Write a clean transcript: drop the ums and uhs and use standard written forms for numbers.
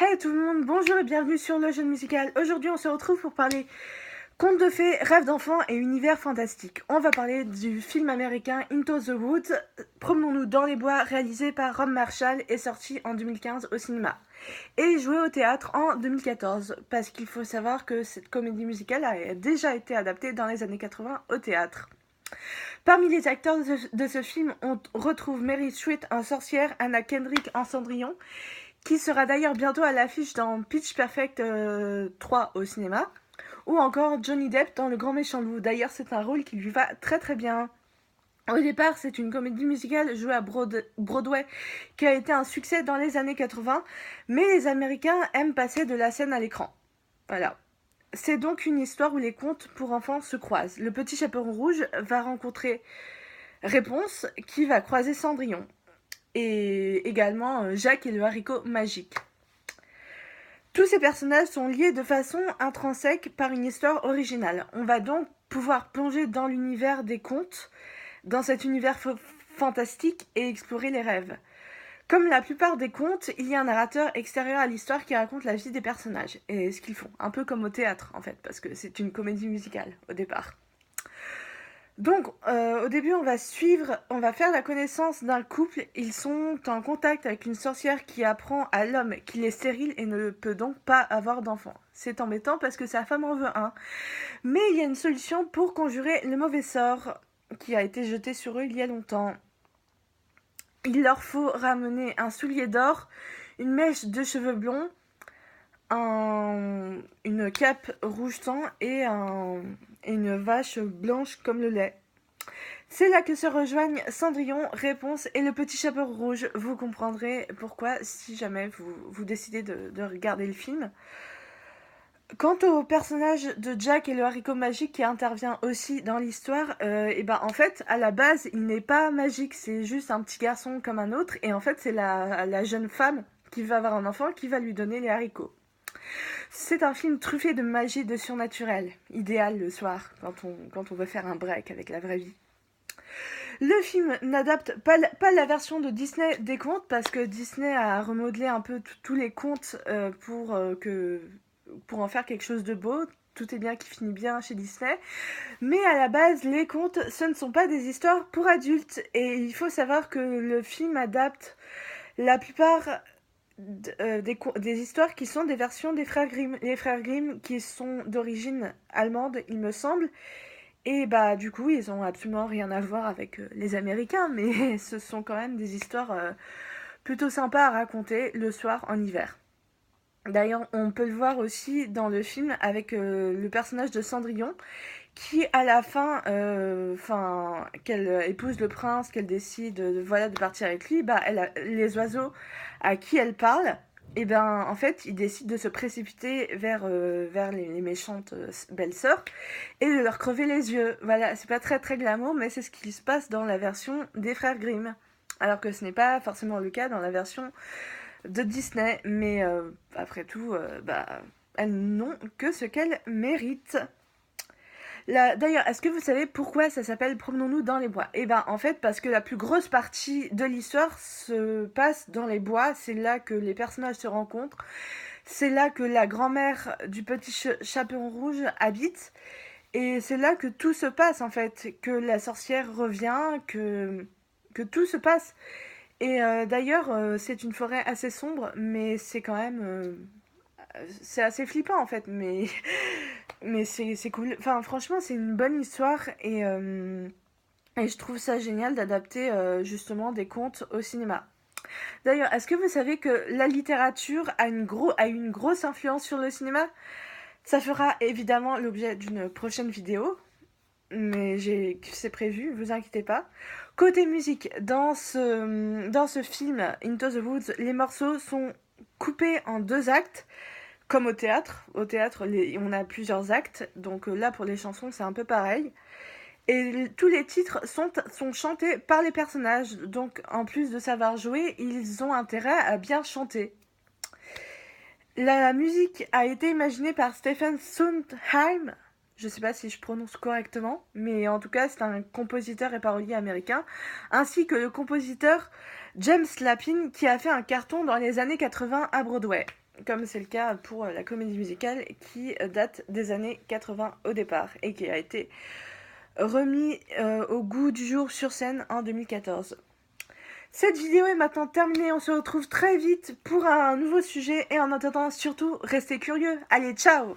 Hey tout le monde, bonjour et bienvenue sur le Jeune Musical. Aujourd'hui on se retrouve pour parler contes de fées, rêves d'enfants et univers fantastique. On va parler du film américain Into the Woods, Promenons-nous dans les bois, réalisé par Rob Marshall et sorti en 2015 au cinéma. Et joué au théâtre en 2014, parce qu'il faut savoir que cette comédie musicale a déjà été adaptée dans les années 80 au théâtre. Parmi les acteurs de ce film, on retrouve Mary Street en sorcière, Anna Kendrick en Cendrillon, qui sera d'ailleurs bientôt à l'affiche dans Pitch Perfect 3 au cinéma, ou encore Johnny Depp dans Le Grand Méchant Loup. D'ailleurs, c'est un rôle qui lui va très très bien. Au départ, c'est une comédie musicale jouée à Broadway qui a été un succès dans les années 80, mais les Américains aiment passer de la scène à l'écran. Voilà. C'est donc une histoire où les contes pour enfants se croisent. Le petit chaperon rouge va rencontrer Réponse qui va croiser Cendrillon. Et également Jacques et le haricot magique. Tous ces personnages sont liés de façon intrinsèque par une histoire originale. On va donc pouvoir plonger dans l'univers des contes, dans cet univers fantastique et explorer les rêves. Comme la plupart des contes, il y a un narrateur extérieur à l'histoire qui raconte la vie des personnages et ce qu'ils font. Un peu comme au théâtre en fait, parce que c'est une comédie musicale au départ. Donc, au début, on va faire la connaissance d'un couple. Ils sont en contact avec une sorcière qui apprend à l'homme qu'il est stérile et ne peut donc pas avoir d'enfant. C'est embêtant parce que sa femme en veut un. Mais il y a une solution pour conjurer le mauvais sort qui a été jeté sur eux il y a longtemps. Il leur faut ramener un soulier d'or, une mèche de cheveux blonds, une cape rouge sang et une vache blanche comme le lait. C'est là que se rejoignent Cendrillon, Réponse et le petit chaperon rouge. Vous comprendrez pourquoi si jamais vous décidez de regarder le film. Quant au personnage de Jack et le haricot magique qui intervient aussi dans l'histoire, en fait, à la base, il n'est pas magique, c'est juste un petit garçon comme un autre. Et en fait, c'est la jeune femme qui va avoir un enfant qui va lui donner les haricots. C'est un film truffé de magie et de surnaturel, idéal le soir quand on veut faire un break avec la vraie vie. Le film n'adapte pas la version de Disney des contes parce que Disney a remodelé un peu tous les contes pour en faire quelque chose de beau. Tout est bien qui finit bien chez Disney. Mais à la base, les contes, ce ne sont pas des histoires pour adultes. Et il faut savoir que le film adapte la plupart des histoires qui sont des versions des frères Grimm. Les frères Grimm qui sont d'origine allemande, il me semble. Et bah du coup, ils ont absolument rien à voir avec les Américains, mais ce sont quand même des histoires plutôt sympas à raconter le soir en hiver. D'ailleurs, on peut le voir aussi dans le film avec le personnage de Cendrillon, qui à la fin, qu'elle épouse le prince, qu'elle décide de partir avec lui, les oiseaux à qui elle parle, en fait, ils décident de se précipiter vers les méchantes belles-sœurs et de leur crever les yeux. Voilà, c'est pas très très glamour, mais c'est ce qui se passe dans la version des frères Grimm. Alors que ce n'est pas forcément le cas dans la version de Disney, mais après tout, elles n'ont que ce qu'elles méritent. D'ailleurs, est-ce que vous savez pourquoi ça s'appelle Promenons-nous dans les bois? En fait, parce que la plus grosse partie de l'histoire se passe dans les bois. C'est là que les personnages se rencontrent. C'est là que la grand-mère du petit chaperon rouge habite. Et c'est là que tout se passe, en fait. Que la sorcière revient, que tout se passe. Et d'ailleurs, c'est une forêt assez sombre, mais c'est quand même... c'est assez flippant, en fait, mais... mais c'est cool. Enfin, franchement, c'est une bonne histoire et je trouve ça génial d'adapter justement des contes au cinéma. D'ailleurs, est-ce que vous savez que la littérature a une grosse influence sur le cinéma? Ça fera évidemment l'objet d'une prochaine vidéo, mais c'est prévu, vous inquiétez pas. Côté musique, dans ce film Into the Woods, les morceaux sont coupés en 2 actes. Comme au théâtre. Au théâtre, on a plusieurs actes. Donc là, pour les chansons, c'est un peu pareil. Et tous les titres sont chantés par les personnages. Donc, en plus de savoir jouer, ils ont intérêt à bien chanter. La musique a été imaginée par Stephen Sondheim. je sais pas si je prononce correctement, mais en tout cas c'est un compositeur et parolier américain, ainsi que le compositeur James Lapine qui a fait un carton dans les années 80 à Broadway, comme c'est le cas pour la comédie musicale qui date des années 80 au départ et qui a été remis au goût du jour sur scène en 2014. Cette vidéo est maintenant terminée, on se retrouve très vite pour un nouveau sujet et en attendant surtout restez curieux. Allez, ciao!